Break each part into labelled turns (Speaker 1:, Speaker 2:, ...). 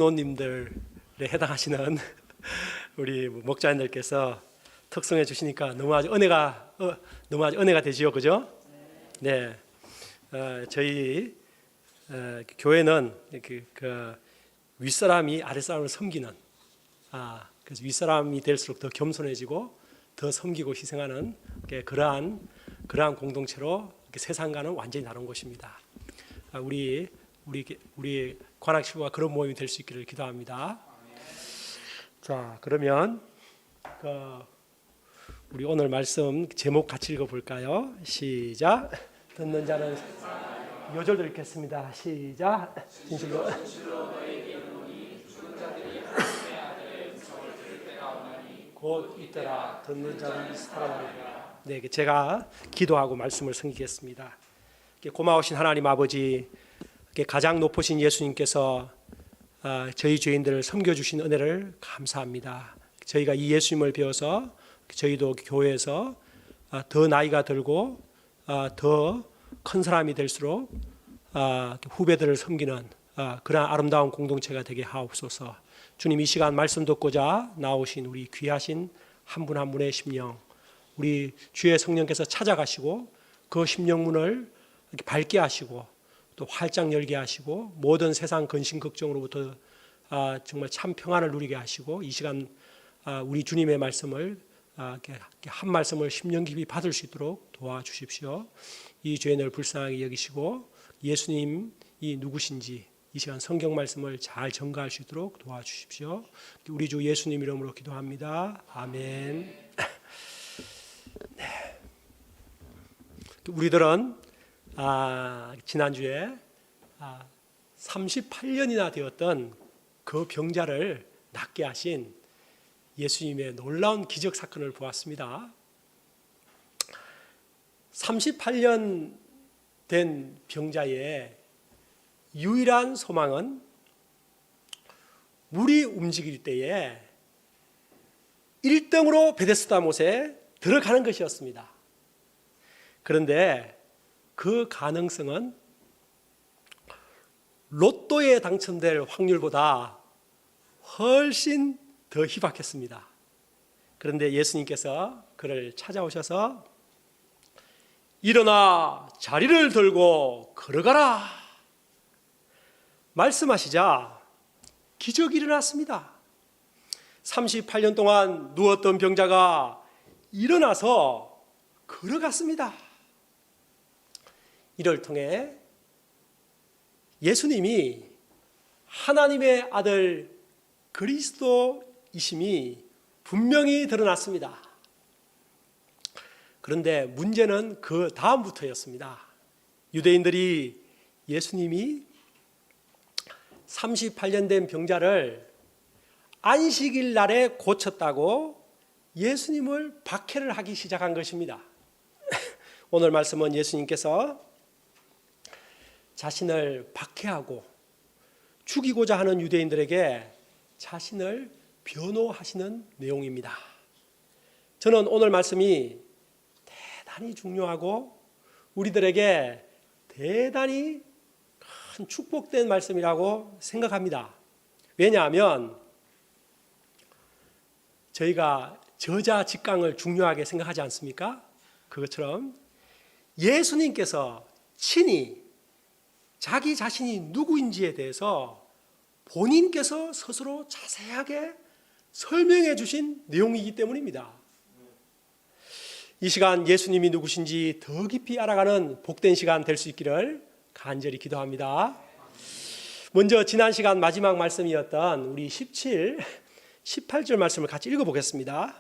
Speaker 1: 노님들에 해당하시는 우리 목자님들께서 특성해 주시니까 너무 아주 은혜가 되지요, 그죠? 네, 저희 교회는 그 윗사람이 아랫사람을 섬기는, 그래서 윗사람이 될수록 더 겸손해지고 더 섬기고 희생하는 그러한 공동체로 세상과는 완전히 다른 곳입니다. 우리 관악실부가 그런 모임이 될 수 있기를 기도합니다. 자, 그러면 우리 오늘 말씀 제목 같이 읽어볼까요? 시작. 듣는 자는 요절도 읽겠습니다. 시작. 진실로 곧 있더라. 듣는 자는 살아나리라. 네, 제가 기도하고 말씀을 섬기겠습니다. 고마우신 하나님 아버지, 가장 높으신 예수님께서 저희 죄인들을 섬겨주신 은혜를 감사합니다. 저희가 이 예수님을 배워서 저희도 교회에서 더 나이가 들고 더 큰 사람이 될수록 후배들을 섬기는 그런 아름다운 공동체가 되게 하옵소서. 주님, 이 시간 말씀 듣고자 나오신 우리 귀하신 한 분 한 분의 심령, 우리 주의 성령께서 찾아가시고 그 심령문을 밝게 하시고 또 활짝 열게 하시고 모든 세상 근심 걱정으로부터 정말 참 평안을 누리게 하시고 이 시간 우리 주님의 말씀을 한 말씀을 심령 깊이 받을 수 있도록 도와주십시오. 이 죄인을 불쌍하게 여기시고 예수님이 누구신지 이 시간 성경 말씀을 잘 전가할 수 있도록 도와주십시오. 우리 주 예수님 이름으로 기도합니다. 아멘. 네. 우리들은 지난주에 38년이나 되었던 그 병자를 낫게 하신 예수님의 놀라운 기적 사건을 보았습니다. 38년 된 병자의 유일한 소망은 물이 움직일 때에 1등으로 베데스다 못에 들어가는 것이었습니다. 그런데 그 가능성은 로또에 당첨될 확률보다 훨씬 더 희박했습니다. 그런데 예수님께서 그를 찾아오셔서 일어나 자리를 들고 걸어가라 말씀하시자 기적이 일어났습니다. 38년 동안 누웠던 병자가 일어나서 걸어갔습니다. 이를 통해 예수님이 하나님의 아들 그리스도이심이 분명히 드러났습니다. 그런데 문제는 그 다음부터였습니다. 유대인들이 예수님이 38년 된 병자를 안식일 날에 고쳤다고 예수님을 박해를 하기 시작한 것입니다. 오늘 말씀은 예수님께서 자신을 박해하고 죽이고자 하는 유대인들에게 자신을 변호하시는 내용입니다. 저는 오늘 말씀이 대단히 중요하고 우리들에게 대단히 큰 축복된 말씀이라고 생각합니다. 왜냐하면 저희가 저자 직강을 중요하게 생각하지 않습니까? 그것처럼 예수님께서 친히 자기 자신이 누구인지에 대해서 본인께서 스스로 자세하게 설명해 주신 내용이기 때문입니다. 이 시간 예수님이 누구신지 더 깊이 알아가는 복된 시간 될 수 있기를 간절히 기도합니다. 먼저 지난 시간 마지막 말씀이었던 우리 18절 말씀을 같이 읽어보겠습니다.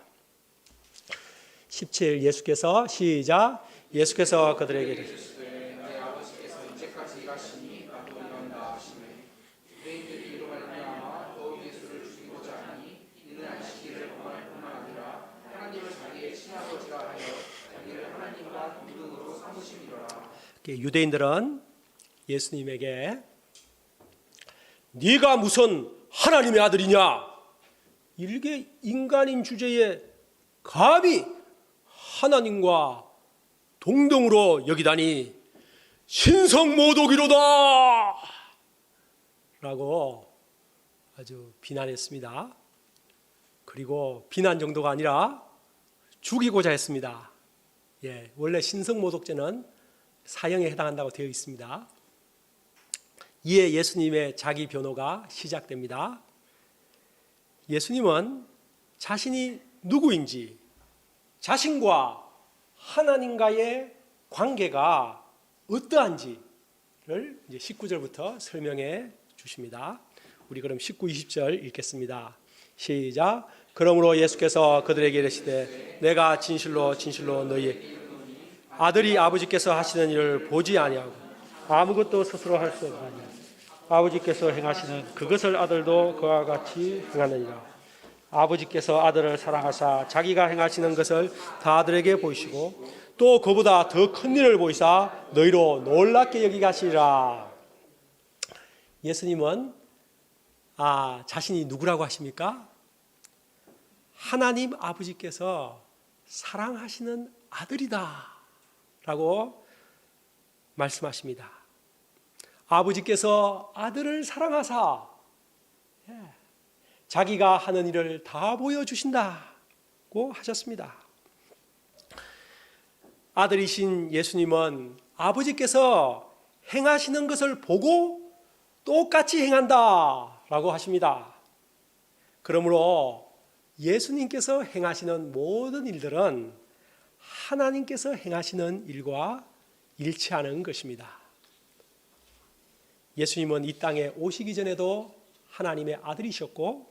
Speaker 1: 17 예수께서 시작. 예수께서 그들에게 이르시되 유대인들은 예수님에게 네가 무슨 하나님의 아들이냐, 이렇게 인간인 주제에 감히 하나님과 동등으로 여기다니 신성모독이로다 라고 아주 비난했습니다. 그리고 비난 정도가 아니라 죽이고자 했습니다. 원래 신성모독죄는 사형에 해당한다고 되어 있습니다. 이에 예수님의 자기 변호가 시작됩니다. 예수님은 자신이 누구인지, 자신과 하나님과의 관계가 어떠한지를 이제 19절부터 설명해 주십니다. 우리 그럼 19, 20절 읽겠습니다. 시작. 그러므로 예수께서 그들에게 이르시되 내가 진실로 진실로 너희에게 아들이 아버지께서 하시는 일을 보지 아니하고 아무것도 스스로 할 수 없나니 아버지께서 행하시는 그것을 아들도 그와 같이 행하느니라. 아버지께서 아들을 사랑하사 자기가 행하시는 것을 다 아들에게 보이시고 또 그보다 더 큰 일을 보이사 너희로 놀랍게 여기게 하시리라. 예수님은 자신이 누구라고 하십니까? 하나님 아버지께서 사랑하시는 아들이다 라고 말씀하십니다. 아버지께서 아들을 사랑하사 자기가 하는 일을 다 보여주신다고 하셨습니다. 아들이신 예수님은 아버지께서 행하시는 것을 보고 똑같이 행한다라고 하십니다. 그러므로 예수님께서 행하시는 모든 일들은 하나님께서 행하시는 일과 일치하는 것입니다. 예수님은 이 땅에 오시기 전에도 하나님의 아들이셨고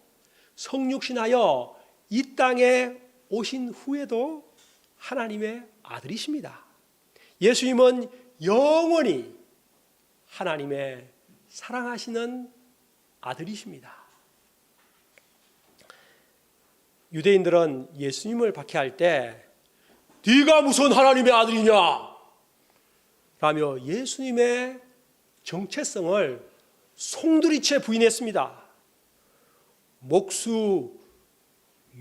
Speaker 1: 성육신하여 이 땅에 오신 후에도 하나님의 아들이십니다. 예수님은 영원히 하나님의 사랑하시는 아들이십니다. 유대인들은 예수님을 박해할 때 네가 무슨 하나님의 아들이냐 라며 예수님의 정체성을 송두리째 부인했습니다. 목수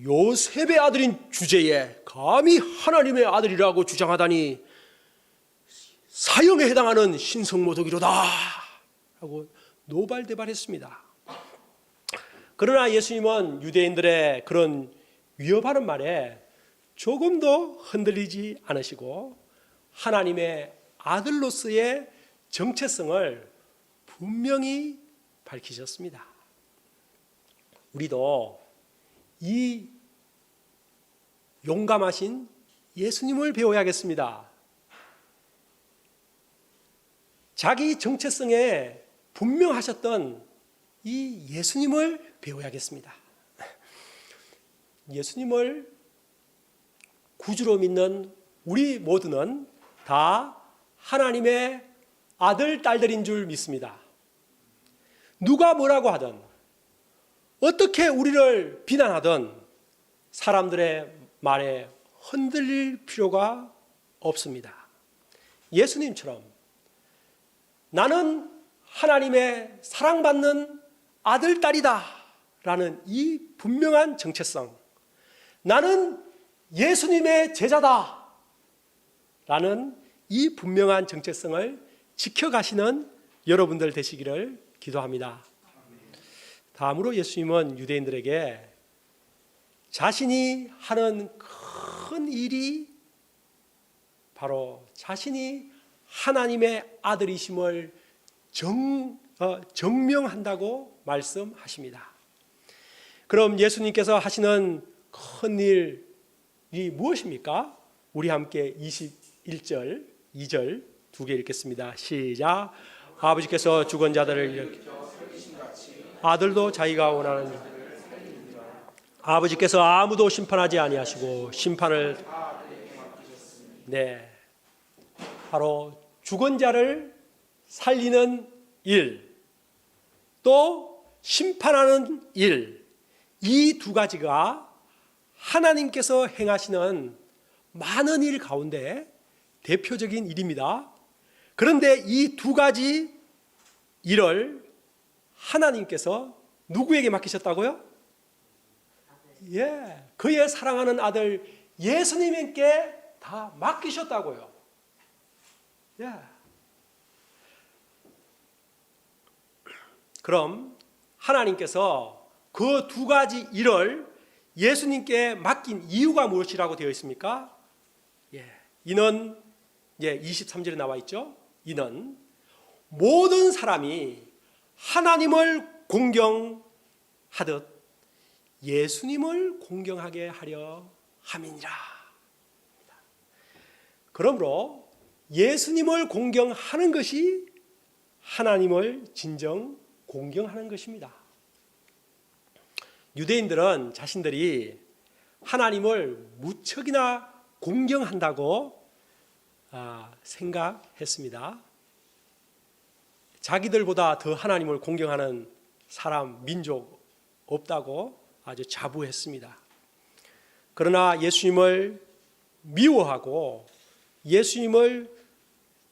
Speaker 1: 요셉의 아들인 주제에 감히 하나님의 아들이라고 주장하다니 사형에 해당하는 신성모독이로다 하고 노발대발했습니다. 그러나 예수님은 유대인들의 그런 위협하는 말에 조금도 흔들리지 않으시고 하나님의 아들로서의 정체성을 분명히 밝히셨습니다. 우리도 이 용감하신 예수님을 배워야겠습니다. 자기 정체성에 분명하셨던 이 예수님을 배워야겠습니다. 예수님을 구주로 믿는 우리 모두는 다 하나님의 아들, 딸들인 줄 믿습니다. 누가 뭐라고 하든 어떻게 우리를 비난하든 사람들의 말에 흔들릴 필요가 없습니다. 예수님처럼 나는 하나님의 사랑받는 아들, 딸이다 라는 이 분명한 정체성, 나는 예수님의 제자다 라는 이 분명한 정체성을 지켜가시는 여러분들 되시기를 기도합니다. 다음으로 예수님은 유대인들에게 자신이 하는 큰 일이 바로 자신이 하나님의 아들이심을 증명한다고 말씀하십니다. 그럼 예수님께서 하시는 큰 일이 무엇입니까? 우리 함께 21절, 2절 두 개 읽겠습니다. 시작. 아버지께서 죽은 자들을 일으켜 아들도 자기가 원하는 아버지께서 아무도 심판하지 아니하시고 심판을 바로 죽은 자를 살리는 일, 또 심판하는 일, 이 두 가지가 하나님께서 행하시는 많은 일 가운데 대표적인 일입니다. 그런데 이 두 가지 일을 하나님께서 누구에게 맡기셨다고요? 그의 사랑하는 아들 예수님께 다 맡기셨다고요. 그럼 하나님께서 그 두 가지 일을 예수님께 맡긴 이유가 무엇이라고 되어 있습니까? 이는 23절에 나와 있죠. 이는 모든 사람이 하나님을 공경하듯 예수님을 공경하게 하려 함이니라. 그러므로 예수님을 공경하는 것이 하나님을 진정 공경하는 것입니다. 유대인들은 자신들이 하나님을 무척이나 공경한다고 생각했습니다. 자기들보다 더 하나님을 공경하는 사람, 민족 없다고 아주 자부했습니다. 그러나 예수님을 미워하고 예수님을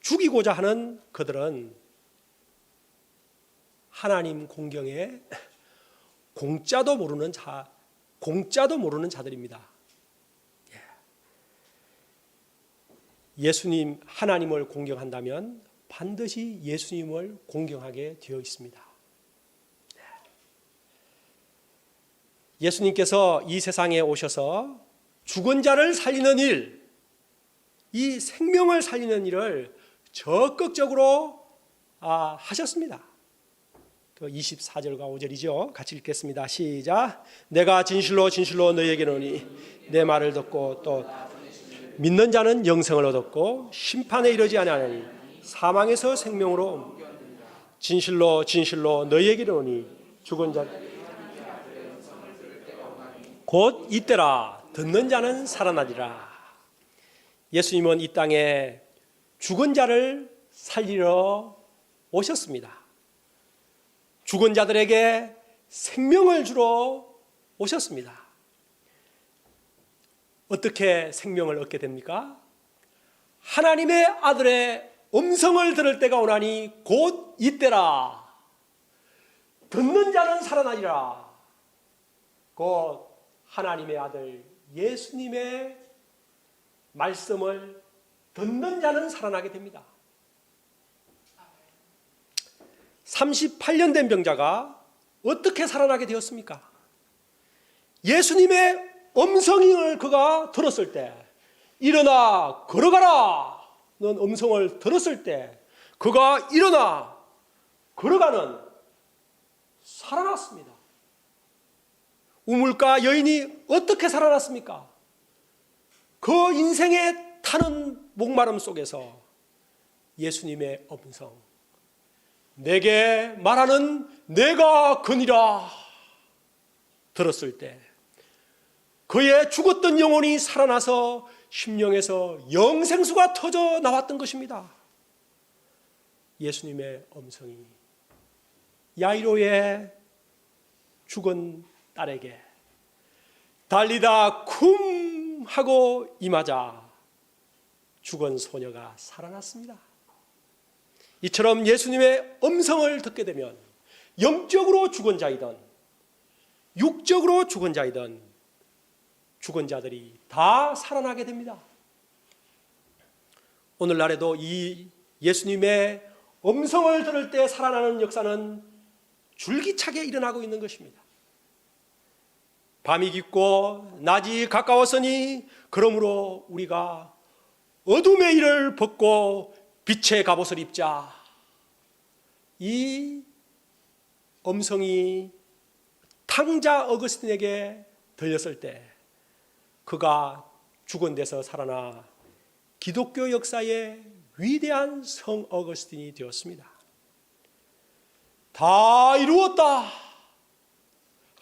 Speaker 1: 죽이고자 하는 그들은 하나님 공경에 공짜도 모르는 자들입니다. 예수님, 하나님을 공경한다면 반드시 예수님을 공경하게 되어 있습니다. 예수님께서 이 세상에 오셔서 죽은 자를 살리는 일, 이 생명을 살리는 일을 적극적으로 하셨습니다. 24절과 5절이죠. 같이 읽겠습니다. 시작. 내가 진실로 진실로 너희에게 이르노니 내 말을 듣고 또 믿는 자는 영생을 얻었고 심판에 이르지 아니하나니 사망에서 생명으로 진실로 진실로 너희에게 이르노니 죽은 자 곧 이때라 듣는 자는 살아나리라. 예수님은 이 땅에 죽은 자를 살리러 오셨습니다. 죽은 자들에게 생명을 주러 오셨습니다. 어떻게 생명을 얻게 됩니까? 하나님의 아들의 음성을 들을 때가 오나니 곧 이때라. 듣는 자는 살아나리라. 곧 하나님의 아들 예수님의 말씀을 듣는 자는 살아나게 됩니다. 38년 된 병자가 어떻게 살아나게 되었습니까? 예수님의 음성을 그가 들었을 때, 일어나 걸어가라 는 음성을 들었을 때 그가 일어나 걸어가는 살아났습니다. 우물가 여인이 어떻게 살아났습니까? 그 인생에 타는 목마름 속에서 예수님의 음성, 내게 말하는 내가 그니라 들었을 때 그의 죽었던 영혼이 살아나서 심령에서 영생수가 터져 나왔던 것입니다. 예수님의 음성이 야이로의 죽은 딸에게 달리다 쿵 하고 임하자 죽은 소녀가 살아났습니다. 이처럼 예수님의 음성을 듣게 되면 영적으로 죽은 자이든 육적으로 죽은 자이든 죽은 자들이 다 살아나게 됩니다. 오늘날에도 이 예수님의 음성을 들을 때 살아나는 역사는 줄기차게 일어나고 있는 것입니다. 밤이 깊고 낮이 가까웠으니 그러므로 우리가 어둠의 일을 벗고 빛의 갑옷을 입자. 이 음성이 탕자 어거스틴에게 들렸을 때 그가 죽은 데서 살아나 기독교 역사의 위대한 성 어거스틴이 되었습니다. 다 이루었다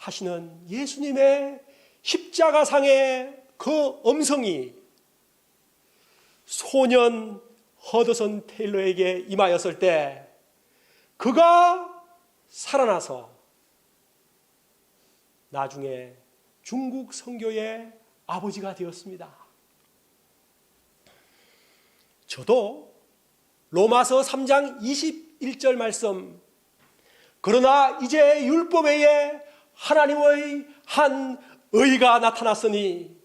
Speaker 1: 하시는 예수님의 십자가상의 그 음성이 소년 허드슨 테일러에게 임하였을 때 그가 살아나서 나중에 중국 선교의 아버지가 되었습니다. 저도 로마서 3장 21절 말씀, 그러나 이제 율법 외에 하나님의 한 의가 나타났으니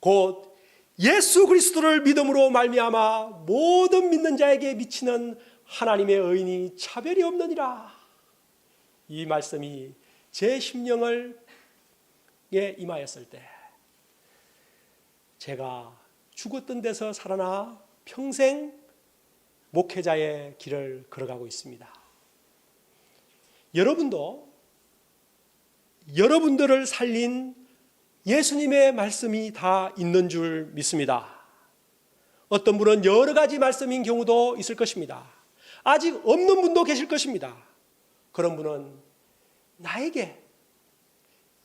Speaker 1: 곧 예수 그리스도를 믿음으로 말미암아 모든 믿는 자에게 미치는 하나님의 의인이 차별이 없느니라. 이 말씀이 제 심령을 임하였을 때 제가 죽었던 데서 살아나 평생 목회자의 길을 걸어가고 있습니다. 여러분도 여러분들을 살린 예수님의 말씀이 다 있는 줄 믿습니다. 어떤 분은 여러 가지 말씀인 경우도 있을 것입니다. 아직 없는 분도 계실 것입니다. 그런 분은 나에게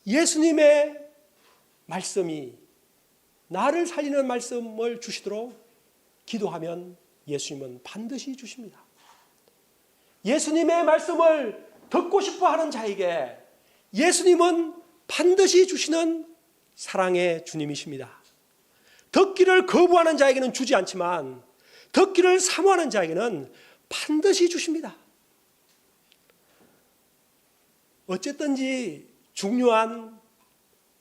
Speaker 1: 예수님의 말씀이 나를 살리는 말씀을 주시도록 기도하면 예수님은 반드시 주십니다. 예수님의 말씀을 듣고 싶어 하는 자에게 예수님은 반드시 주시는 사랑의 주님이십니다. 듣기를 거부하는 자에게는 주지 않지만 듣기를 사모하는 자에게는 반드시 주십니다. 어쨌든지 중요한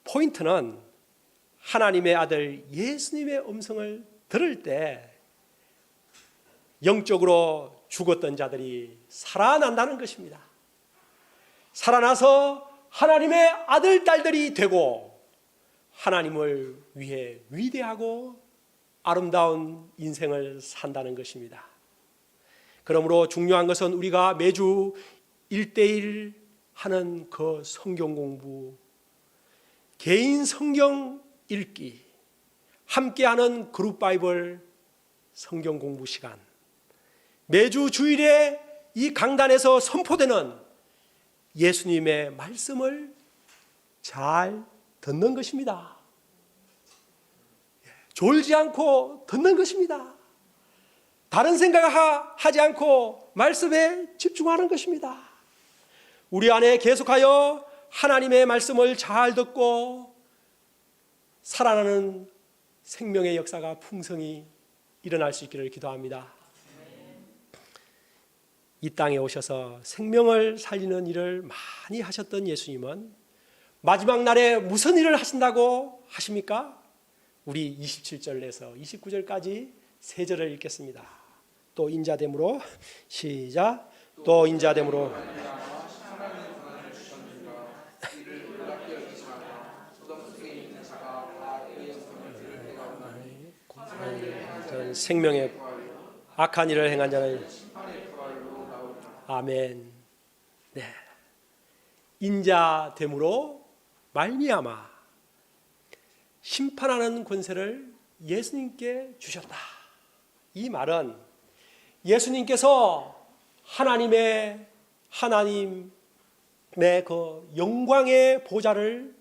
Speaker 1: 포인트는 하나님의 아들 예수님의 음성을 들을 때 영적으로 죽었던 자들이 살아난다는 것입니다. 살아나서 하나님의 아들, 딸들이 되고 하나님을 위해 위대하고 아름다운 인생을 산다는 것입니다. 그러므로 중요한 것은 우리가 매주 1:1 하는 그 성경 공부, 개인 성경 읽기, 함께하는 그룹 바이블 성경 공부 시간, 매주 주일에 이 강단에서 선포되는 예수님의 말씀을 잘 듣는 것입니다. 졸지 않고 듣는 것입니다. 다른 생각하지 않고 말씀에 집중하는 것입니다. 우리 안에 계속하여 하나님의 말씀을 잘 듣고 살아나는 생명의 역사가 풍성히 일어날 수 있기를 기도합니다. 이 땅에 오셔서 생명을 살리는 일을 많이 하셨던 예수님은 마지막 날에 무슨 일을 하신다고 하십니까? 우리 27절에서 29절까지 세 절을 읽겠습니다. 또 인자됨으로 시작. 또 인자됨으로 생명의 악한 일을 행한 자는 아멘. 네. 인자됨으로 말미암아 심판하는 권세를 예수님께 주셨다. 이 말은 예수님께서 하나님의 그 영광의 보좌를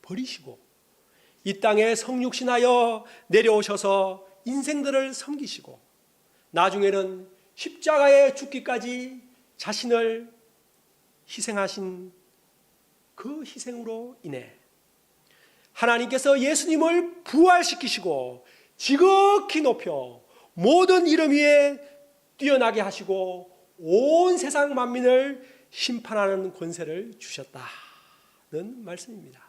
Speaker 1: 버리시고 이 땅에 성육신하여 내려오셔서 인생들을 섬기시고 나중에는 십자가에 죽기까지 자신을 희생하신 그 희생으로 인해 하나님께서 예수님을 부활시키시고 지극히 높여 모든 이름 위에 뛰어나게 하시고 온 세상 만민을 심판하는 권세를 주셨다는 말씀입니다.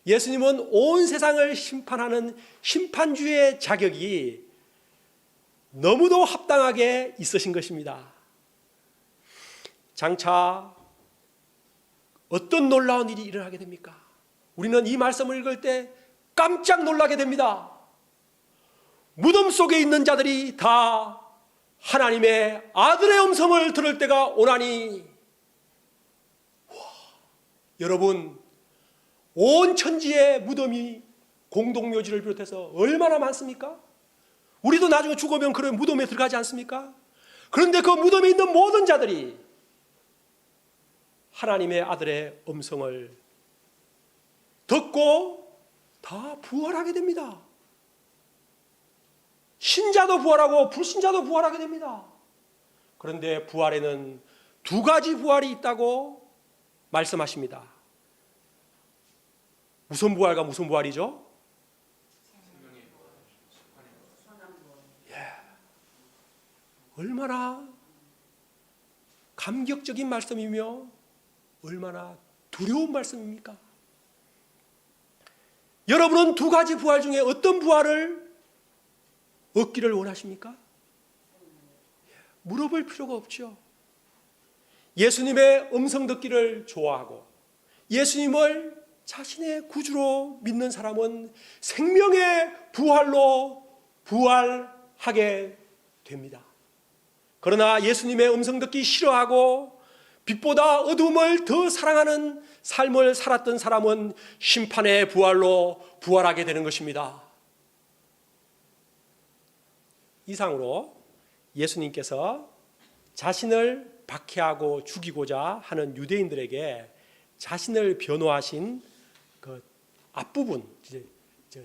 Speaker 1: 예수님은 온 세상을 심판하는 심판주의 자격이 너무도 합당하게 있으신 것입니다. 장차 어떤 놀라운 일이 일어나게 됩니까? 우리는 이 말씀을 읽을 때 깜짝 놀라게 됩니다. 무덤 속에 있는 자들이 다 하나님의 아들의 음성을 들을 때가 오나니, 여러분, 온 천지의 무덤이 공동묘지를 비롯해서 얼마나 많습니까? 우리도 나중에 죽으면 그런 무덤에 들어가지 않습니까? 그런데 그 무덤에 있는 모든 자들이 하나님의 아들의 음성을 듣고 다 부활하게 됩니다. 신자도 부활하고 불신자도 부활하게 됩니다. 그런데 부활에는 두 가지 부활이 있다고 말씀하십니다. 무슨 부활과 무슨 부활이죠? 얼마나 감격적인 말씀이며 얼마나 두려운 말씀입니까? 여러분은 두 가지 부활 중에 어떤 부활을 얻기를 원하십니까? 물어볼 필요가 없죠. 예수님의 음성 듣기를 좋아하고 예수님을 자신의 구주로 믿는 사람은 생명의 부활로 부활하게 됩니다. 그러나 예수님의 음성 듣기 싫어하고 빛보다 어둠을 더 사랑하는 삶을 살았던 사람은 심판의 부활로 부활하게 되는 것입니다. 이상으로 예수님께서 자신을 박해하고 죽이고자 하는 유대인들에게 자신을 변호하신 그 앞부분,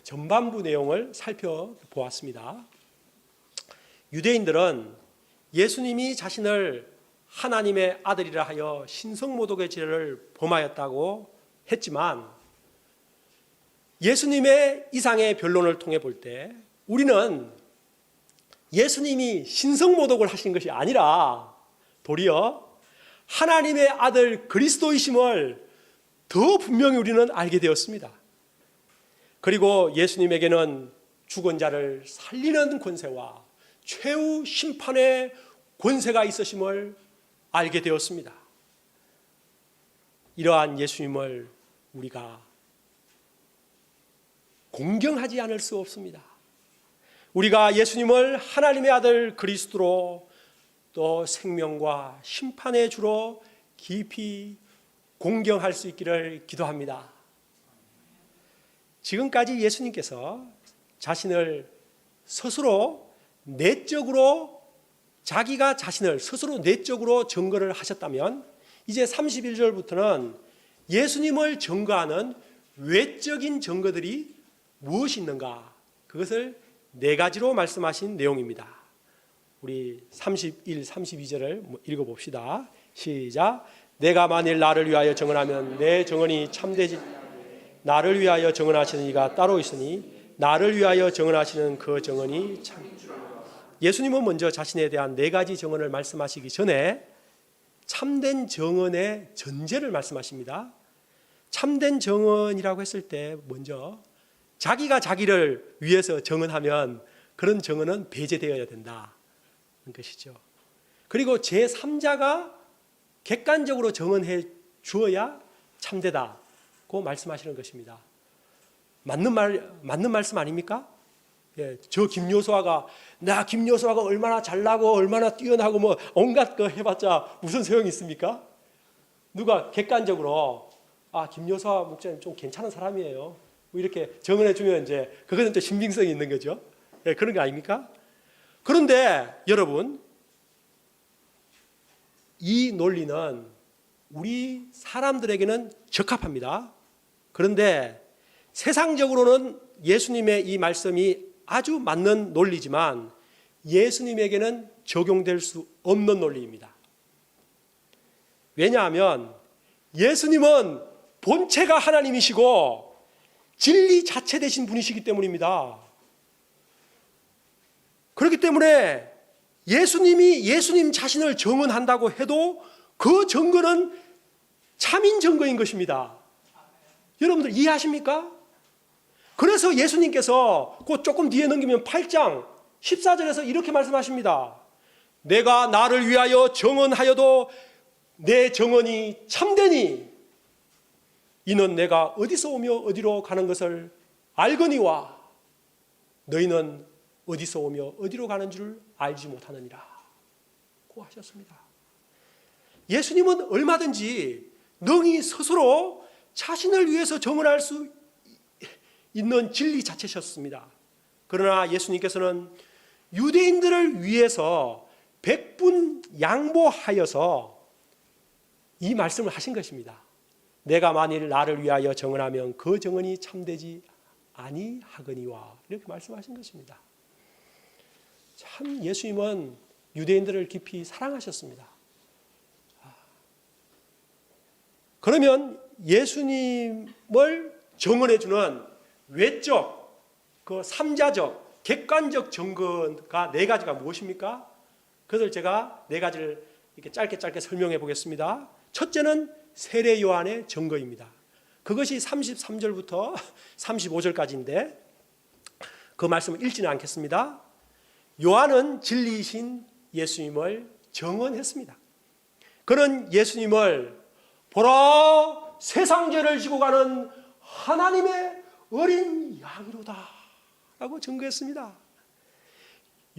Speaker 1: 전반부 내용을 살펴보았습니다. 유대인들은 예수님이 자신을 하나님의 아들이라 하여 신성모독의 죄를 범하였다고 했지만 예수님의 이상의 변론을 통해 볼 때 우리는 예수님이 신성모독을 하신 것이 아니라 도리어 하나님의 아들 그리스도이심을 더 분명히 우리는 알게 되었습니다. 그리고 예수님에게는 죽은 자를 살리는 권세와 최후 심판의 권세가 있으심을 알게 되었습니다. 이러한 예수님을 우리가 공경하지 않을 수 없습니다. 우리가 예수님을 하나님의 아들 그리스도로 또 생명과 심판의 주로 깊이 공경할 수 있기를 기도합니다. 지금까지 예수님께서 자신을 스스로 내적으로 자기가 자신을 스스로 내적으로 증거를 하셨다면 이제 31절부터는 예수님을 증거하는 외적인 증거들이 무엇이 있는가 그것을 네 가지로 말씀하신 내용입니다. 우리 31, 32절을 읽어봅시다. 시작. 내가 만일 나를 위하여 증언하면 내 증언이 참되지 나를 위하여 증언하시는 이가 따로 있으니 나를 위하여 증언하시는 그 증언이 참. 예수님은 먼저 자신에 대한 네 가지 증언을 말씀하시기 전에 참된 증언의 전제를 말씀하십니다. 참된 증언이라고 했을 때 먼저 자기가 자기를 위해서 증언하면 그런 증언은 배제되어야 된다는 것이죠. 그리고 제3자가 객관적으로 증언해 주어야 참되다고 말씀하시는 것입니다. 맞는 말씀 아닙니까? 예, 저 김여수아가 나 김여수아가 얼마나 잘나고 얼마나 뛰어나고 뭐 온갖 거 해봤자 무슨 소용이 있습니까? 누가 객관적으로 김여수아 목사님 좀 괜찮은 사람이에요. 뭐 이렇게 증언해 주면 이제 그것은 또 신빙성이 있는 거죠. 예, 그런 거 아닙니까? 그런데 여러분 이 논리는 우리 사람들에게는 적합합니다. 그런데 세상적으로는 예수님의 이 말씀이 아주 맞는 논리지만 예수님에게는 적용될 수 없는 논리입니다. 왜냐하면 예수님은 본체가 하나님이시고 진리 자체 되신 분이시기 때문입니다. 그렇기 때문에 예수님이 예수님 자신을 증언한다고 해도 그 증거는 참인 증거인 것입니다. 여러분들 이해하십니까? 그래서 예수님께서 그 조금 뒤에 넘기면 8장 14절에서 이렇게 말씀하십니다. 내가 나를 위하여 증언하여도 내 증언이 참되니 이는 내가 어디서 오며 어디로 가는 것을 알거니와 너희는 어디서 오며 어디로 가는 줄 알지 못하느니라 고 하셨습니다. 예수님은 얼마든지 능히 스스로 자신을 위해서 증언할 수 있는 진리 자체셨습니다. 그러나 예수님께서는 유대인들을 위해서 백분 양보하여서 이 말씀을 하신 것입니다. 내가 만일 나를 위하여 증언하면 그 증언이 참되지 아니하거니와 이렇게 말씀하신 것입니다. 참 예수님은 유대인들을 깊이 사랑하셨습니다. 그러면 예수님을 증언해 주는 외적, 그 삼자적, 객관적 증거가 네 가지가 무엇입니까? 그것을 제가 네 가지를 이렇게 짧게 설명해 보겠습니다. 첫째는 세례 요한의 증거입니다. 그것이 33절부터 35절까지인데 그 말씀을 읽지는 않겠습니다. 요한은 진리이신 예수님을 증언했습니다. 그는 예수님을 보라 세상 죄를 지고 가는 하나님의 어린 양이로다 라고 증거했습니다.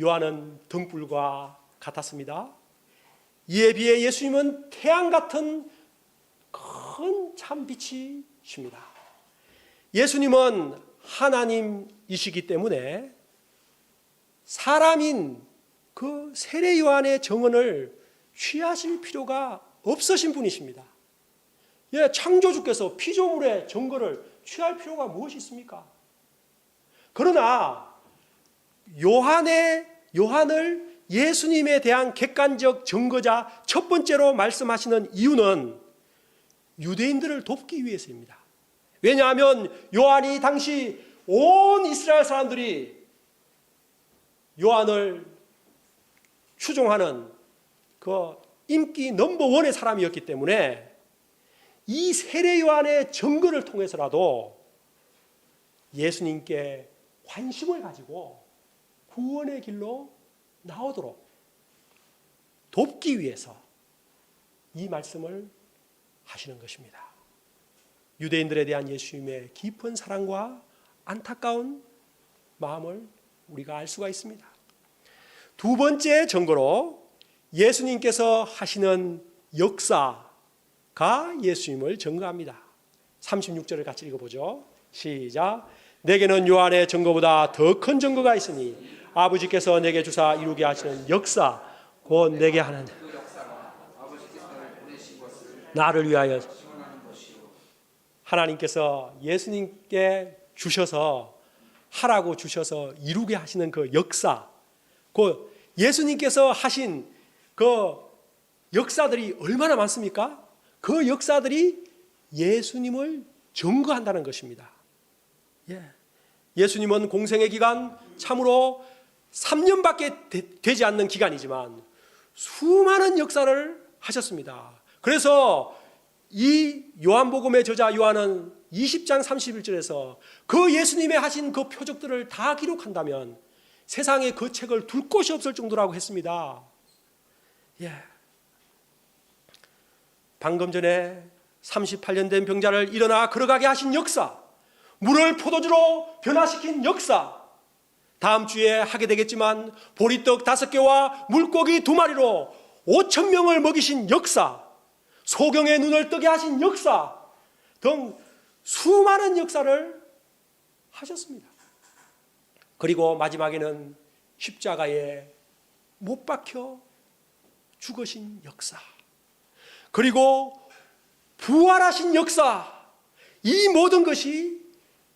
Speaker 1: 요한은 등불과 같았습니다. 이에 비해 예수님은 태양 같은 큰 참빛이십니다. 예수님은 하나님이시기 때문에 사람인 그 세례 요한의 정언을 취하실 필요가 없으신 분이십니다. 창조주께서 피조물의 증거를 취할 필요가 무엇이 있습니까? 그러나 요한을 예수님에 대한 객관적 증거자 첫 번째로 말씀하시는 이유는 유대인들을 돕기 위해서입니다. 왜냐하면 요한이 당시 온 이스라엘 사람들이 요한을 추종하는 그 인기 넘버원의 사람이었기 때문에 이 세례 요한의 증거를 통해서라도 예수님께 관심을 가지고 구원의 길로 나오도록 돕기 위해서 이 말씀을 하시는 것입니다. 유대인들에 대한 예수님의 깊은 사랑과 안타까운 마음을 우리가 알 수가 있습니다. 두 번째 증거로 예수님께서 하시는 역사가 예수님을 증거합니다. 36절을 같이 읽어보죠. 시작. 내게는 요한의 증거보다 더 큰 증거가 있으니 아버지께서 내게 주사 이루게 하시는 역사 곧 내게 하는 나를 위하여 하나님께서 예수님께 주셔서 하라고 주셔서 이루게 하시는 그 역사, 그 예수님께서 하신 그 역사들이 얼마나 많습니까? 그 역사들이 예수님을 증거한다는 것입니다. 예수님은 공생의 기간 참으로 3년밖에 되지 않는 기간이지만 수많은 역사를 하셨습니다. 그래서 이 요한복음의 저자 요한은 20장 31절에서 그 예수님의 하신 그 표적들을 다 기록한다면 세상에 그 책을 둘 곳이 없을 정도라고 했습니다. 방금 전에 38년 된 병자를 일어나 걸어가게 하신 역사, 물을 포도주로 변화시킨 역사, 다음 주에 하게 되겠지만 보리떡 5개와 물고기 2마리로 5,000명을 먹이신 역사, 소경의 눈을 뜨게 하신 역사 등 수많은 역사를 하셨습니다. 그리고 마지막에는 십자가에 못 박혀 죽으신 역사, 그리고 부활하신 역사, 이 모든 것이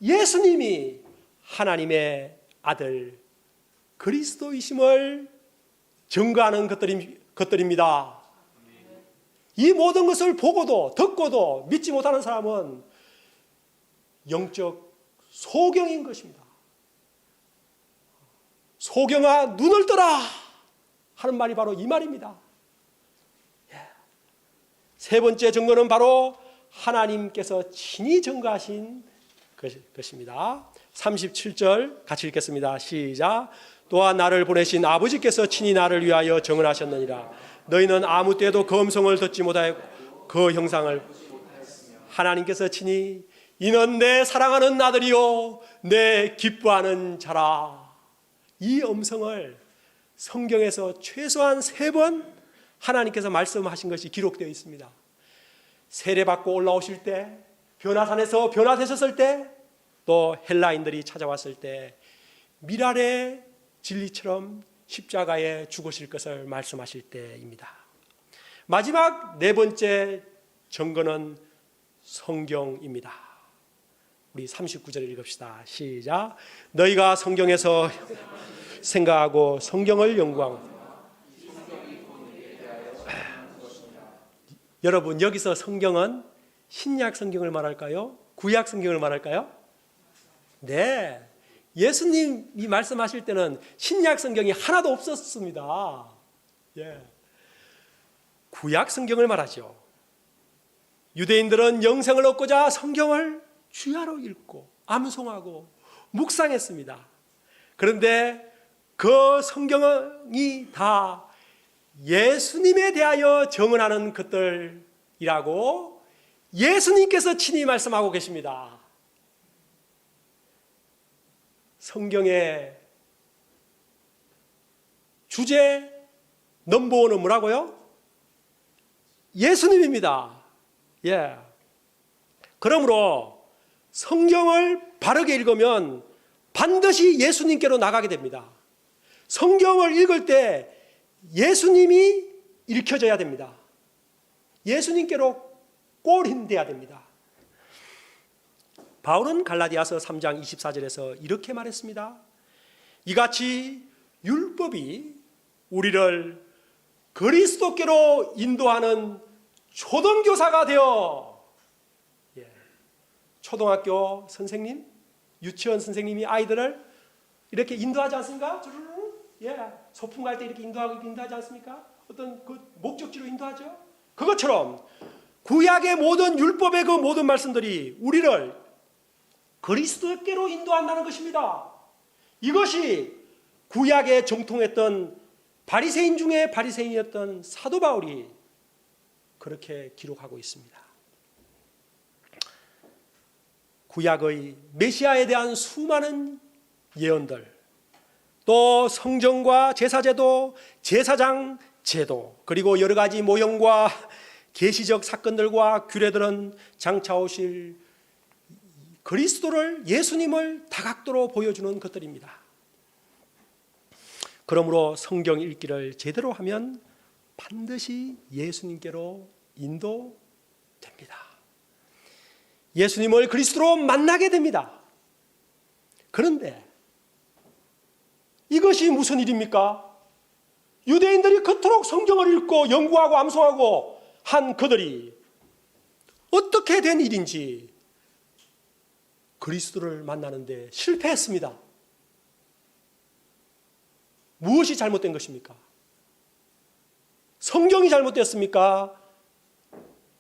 Speaker 1: 예수님이 하나님의 아들 그리스도이심을 증거하는 것들입니다. 이 모든 것을 보고도 듣고도 믿지 못하는 사람은 영적 소경인 것입니다. 소경아 눈을 떠라 하는 말이 바로 이 말입니다. 세 번째 증거는 바로 하나님께서 친히 증거하신 것입니다. 37절 같이 읽겠습니다. 시작. 또한 나를 보내신 아버지께서 친히 나를 위하여 증언하셨느니라. 너희는 아무 때도 그 음성을 듣지 못하였고 그 형상을 하나님께서 친히 이는 내 사랑하는 아들이요 내 기뻐하는 자라. 이 음성을 성경에서 최소한 3번 하나님께서 말씀하신 것이 기록되어 있습니다. 세례받고 올라오실 때, 변화산에서 변화되셨을 때, 또 헬라인들이 찾아왔을 때 미랄의 진리처럼 십자가에 죽으실 것을 말씀하실 때입니다. 마지막 4번째 증거는 성경입니다. 우리 39절 읽읍시다. 시작. 너희가 성경에서 생각하고 성경을 연구하고. 여러분, 여기서 성경은 신약 성경을 말할까요? 구약 성경을 말할까요? 네, 예수님이 말씀하실 때는 신약 성경이 하나도 없었습니다. 구약 성경을 말하죠. 유대인들은 영생을 얻고자 성경을 주야로 읽고 암송하고 묵상했습니다. 그런데 그 성경이 다 예수님에 대하여 정언하는 것들이라고 예수님께서 친히 말씀하고 계십니다. 성경의 주제 넘버원은 뭐라고요? 예수님입니다. 예. 그러므로 성경을 바르게 읽으면 반드시 예수님께로 나가게 됩니다. 성경을 읽을 때 예수님이 읽혀져야 됩니다. 예수님께로 꼬림돼야 됩니다. 바울은 갈라디아서 3장 24절에서 이렇게 말했습니다. 이같이 율법이 우리를 그리스도께로 인도하는 초등교사가 되어, 초등학교 선생님, 유치원 선생님이 아이들을 이렇게 인도하지 않습니까? 소풍 갈 때 이렇게 인도하지 않습니까? 어떤 그 목적지로 인도하죠. 그것처럼 구약의 모든 율법의 그 모든 말씀들이 우리를 그리스도께로 인도한다는 것입니다. 이것이 구약에 정통했던 바리새인 중에 바리새인이었던 사도 바울이 그렇게 기록하고 있습니다. 구약의 메시아에 대한 수많은 예언들, 또 성전과 제사제도, 제사장 제도, 그리고 여러 가지 모형과 계시적 사건들과 규례들은 장차 오실 그리스도를, 예수님을 다각도로 보여주는 것들입니다. 그러므로 성경 읽기를 제대로 하면 반드시 예수님께로 인도됩니다. 예수님을 그리스도로 만나게 됩니다. 그런데 이것이 무슨 일입니까? 유대인들이 그토록 성경을 읽고 연구하고 암송하고 한 그들이 어떻게 된 일인지 그리스도를 만나는데 실패했습니다. 무엇이 잘못된 것입니까? 성경이 잘못됐습니까?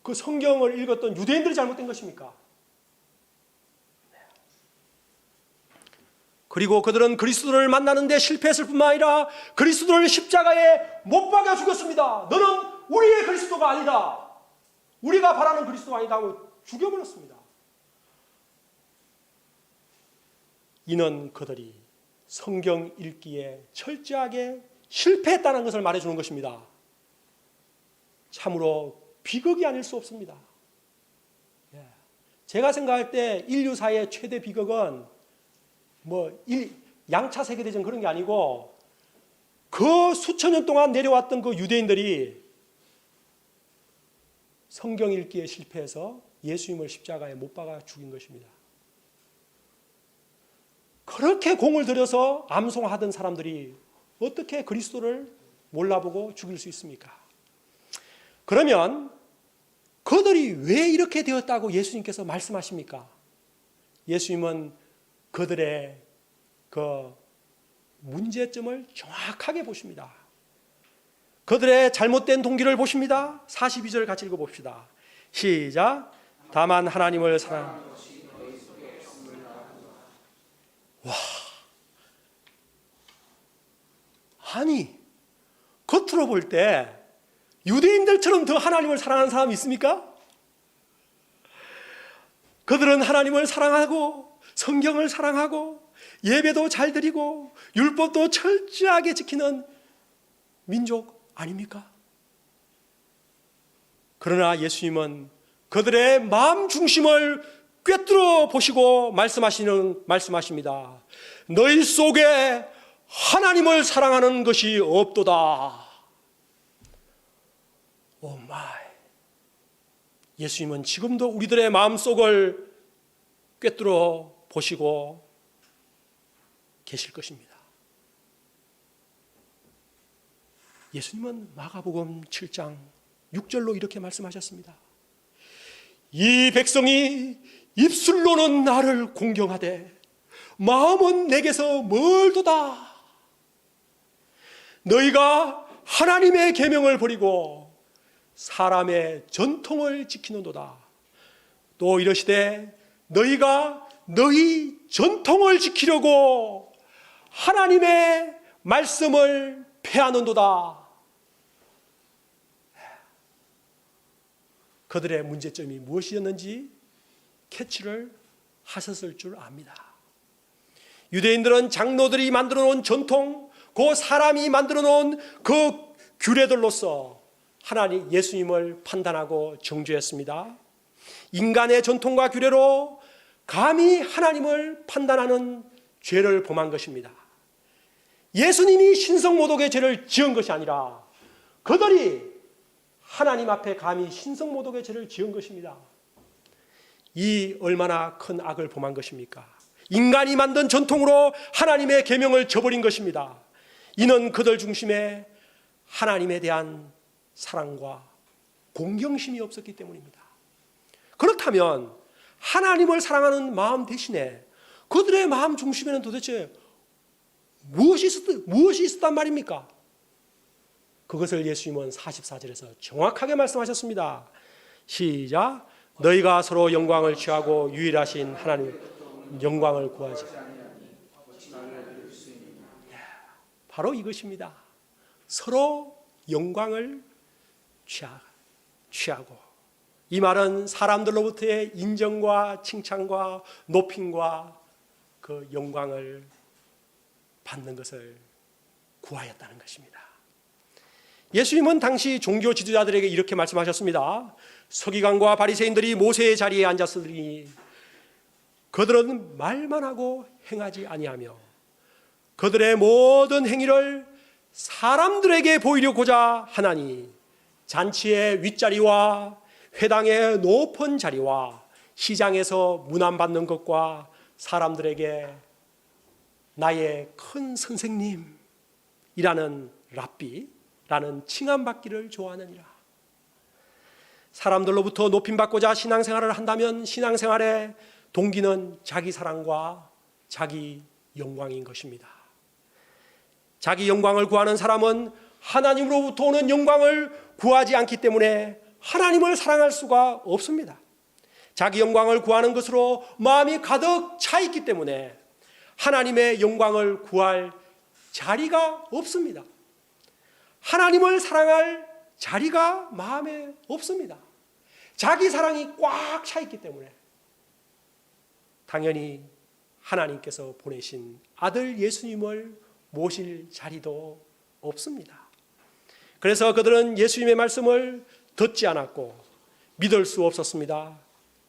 Speaker 1: 그 성경을 읽었던 유대인들이 잘못된 것입니까? 그리고 그들은 그리스도를 만나는데 실패했을 뿐만 아니라 그리스도를 십자가에 못 박아 죽였습니다. 너는 우리의 그리스도가 아니다. 우리가 바라는 그리스도가 아니다 하고 죽여버렸습니다. 이는 그들이 성경 읽기에 철저하게 실패했다는 것을 말해주는 것입니다. 참으로 비극이 아닐 수 없습니다. 제가 생각할 때 인류사의 최대 비극은 양차 세계대전 그런 게 아니고 그 수천 년 동안 내려왔던 그 유대인들이 성경 읽기에 실패해서 예수님을 십자가에 못 박아 죽인 것입니다. 그렇게 공을 들여서 암송하던 사람들이 어떻게 그리스도를 몰라보고 죽일 수 있습니까? 그러면 그들이 왜 이렇게 되었다고 예수님께서 말씀하십니까? 예수님은 그들의 그 문제점을 정확하게 보십니다. 그들의 잘못된 동기를 보십니다. 42절 같이 읽어봅시다. 시작. 다만 하나님을 사랑. 와, 아니 겉으로 볼 때 유대인들처럼 더 하나님을 사랑하는 사람이 있습니까? 그들은 하나님을 사랑하고 성경을 사랑하고 예배도 잘 드리고 율법도 철저하게 지키는 민족 아닙니까? 그러나 예수님은 그들의 마음 중심을 꿰뚫어 보시고 말씀하십니다. 너희 속에 하나님을 사랑하는 것이 없도다. 오 마이. 예수님은 지금도 우리들의 마음속을 꿰뚫어 보시고 계실 것입니다. 예수님은 마가복음 7장 6절로 이렇게 말씀하셨습니다. 이 백성이 입술로는 나를 공경하되 마음은 내게서 멀도다. 너희가 하나님의 계명을 버리고 사람의 전통을 지키는도다. 또 이러시되 너희가 너희 전통을 지키려고 하나님의 말씀을 폐하는도다. 그들의 문제점이 무엇이었는지 캐치를 하셨을 줄 압니다. 유대인들은 장로들이 만들어 놓은 전통, 그 사람이 만들어 놓은 그 규례들로서 하나님 예수님을 판단하고 정죄했습니다. 인간의 전통과 규례로 감히 하나님을 판단하는 죄를 범한 것입니다. 예수님이 신성모독의 죄를 지은 것이 아니라 그들이 하나님 앞에 감히 신성모독의 죄를 지은 것입니다. 이 얼마나 큰 악을 범한 것입니까? 인간이 만든 전통으로 하나님의 계명을 저버린 것입니다. 이는 그들 중심에 하나님에 대한 사랑과 공경심이 없었기 때문입니다. 그렇다면 하나님을 사랑하는 마음 대신에 그들의 마음 중심에는 도대체 무엇이 있었단 말입니까? 그것을 예수님은 44절에서 정확하게 말씀하셨습니다. 시작. 너희가 서로 영광을 취하고 유일하신 하나님 영광을 구하지. 바로 이것입니다. 서로 영광을 취하고, 이 말은 사람들로부터의 인정과 칭찬과 높임과 그 영광을 받는 것을 구하였다는 것입니다. 예수님은 당시 종교 지도자들에게 이렇게 말씀하셨습니다. 서기관과 바리새인들이 모세의 자리에 앉았으니 그들은 말만 하고 행하지 아니하며 그들의 모든 행위를 사람들에게 보이려고자 하나니 잔치의 윗자리와 회당의 높은 자리와 시장에서 문안받는 것과 사람들에게 나의 큰 선생님이라는 랍비라는 칭함받기를 좋아하느니라. 사람들로부터 높임받고자 신앙생활을 한다면 신앙생활의 동기는 자기 사랑과 자기 영광인 것입니다. 자기 영광을 구하는 사람은 하나님으로부터 오는 영광을 구하지 않기 때문에 하나님을 사랑할 수가 없습니다. 자기 영광을 구하는 것으로 마음이 가득 차 있기 때문에 하나님의 영광을 구할 자리가 없습니다. 하나님을 사랑할 자리가 마음에 없습니다. 자기 사랑이 꽉 차 있기 때문에 당연히 하나님께서 보내신 아들 예수님을 모실 자리도 없습니다. 그래서 그들은 예수님의 말씀을 듣지 않았고 믿을 수 없었습니다.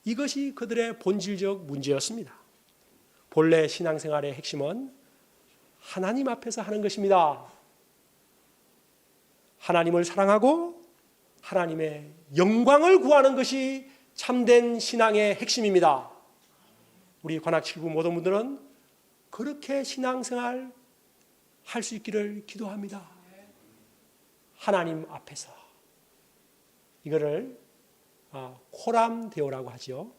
Speaker 1: 이것이 그들의 본질적 문제였습니다. 본래 신앙생활의 핵심은 하나님 앞에서 하는 것입니다. 하나님을 사랑하고 하나님의 영광을 구하는 것이 참된 신앙의 핵심입니다. 우리 관악칠부 모든 분들은 그렇게 신앙생활 할 수 있기를 기도합니다. 하나님 앞에서 이거를 코람데오라고 하죠.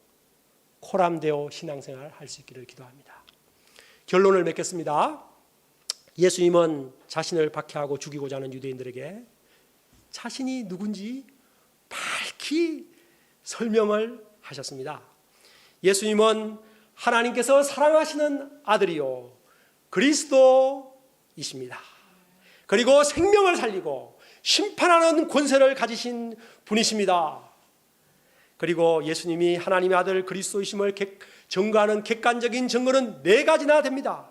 Speaker 1: 코람데오 신앙생활 할 수 있기를 기도합니다. 결론을 맺겠습니다. 예수님은 자신을 박해하고 죽이고자 하는 유대인들에게 자신이 누군지 밝히 설명을 하셨습니다. 예수님은 하나님께서 사랑하시는 아들이요 그리스도이십니다. 그리고 생명을 살리고 심판하는 권세를 가지신 분이십니다. 그리고 예수님이 하나님의 아들 그리스도이심을 증거하는 객관적인 증거는 4가지나 됩니다.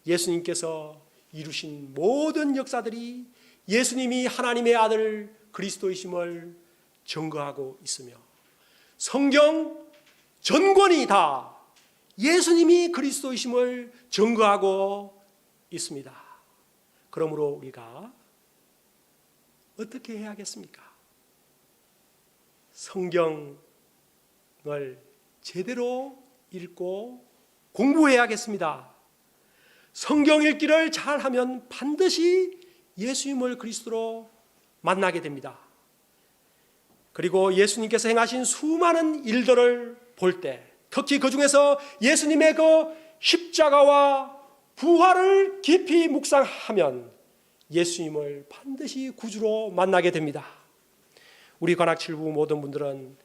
Speaker 1: 예수님께서 이루신 모든 역사들이 예수님이 하나님의 아들 그리스도이심을 증거하고 있으며 성경 전권이 다 예수님이 그리스도이심을 증거하고 있습니다. 그러므로 우리가 어떻게 해야겠습니까? 성경을 제대로 읽고 공부해야겠습니다. 성경 읽기를 잘하면 반드시 예수님을 그리스도로 만나게 됩니다. 그리고 예수님께서 행하신 수많은 일들을 볼 때, 특히 그 중에서 예수님의 그 십자가와 부활을 깊이 묵상하면 예수님을 반드시 구주로 만나게 됩니다. 우리 관악칠부 모든 분들은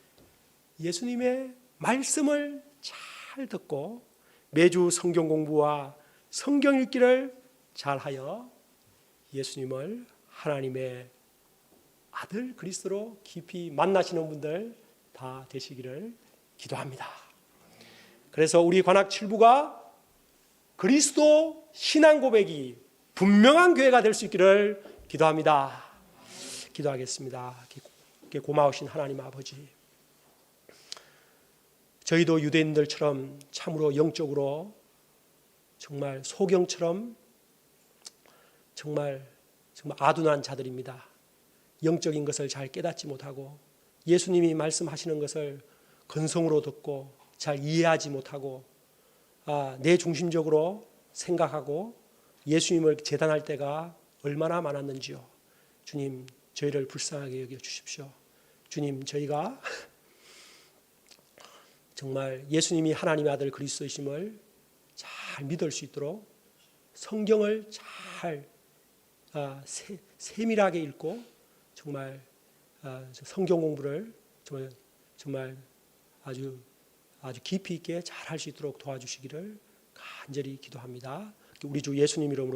Speaker 1: 예수님의 말씀을 잘 듣고 매주 성경 공부와 성경 읽기를 잘하여 예수님을 하나님의 아들 그리스도로 깊이 만나시는 분들 다 되시기를 기도합니다. 그래서 우리 관악 7부가 그리스도 신앙 고백이 분명한 교회가 될 수 있기를 기도합니다. 기도하겠습니다. 고마우신 하나님 아버지, 저희도 유대인들처럼 참으로 영적으로 정말 소경처럼 정말 아둔한 자들입니다. 영적인 것을 잘 깨닫지 못하고 예수님이 말씀하시는 것을 건성으로 듣고 잘 이해하지 못하고 내 중심적으로 생각하고 예수님을 제단할 때가 얼마나 많았는지요. 주님, 저희를 불쌍하게 여겨 주십시오. 주님, 저희가 정말 예수님이 하나님의 아들 그리스도이심을 잘 믿을 수 있도록 성경을 잘 세밀하게 읽고 정말 성경 공부를 정말 아주 깊이 있게 잘 할 수 있도록 도와주시기를 간절히 기도합니다. 우리 주 예수님 이름으로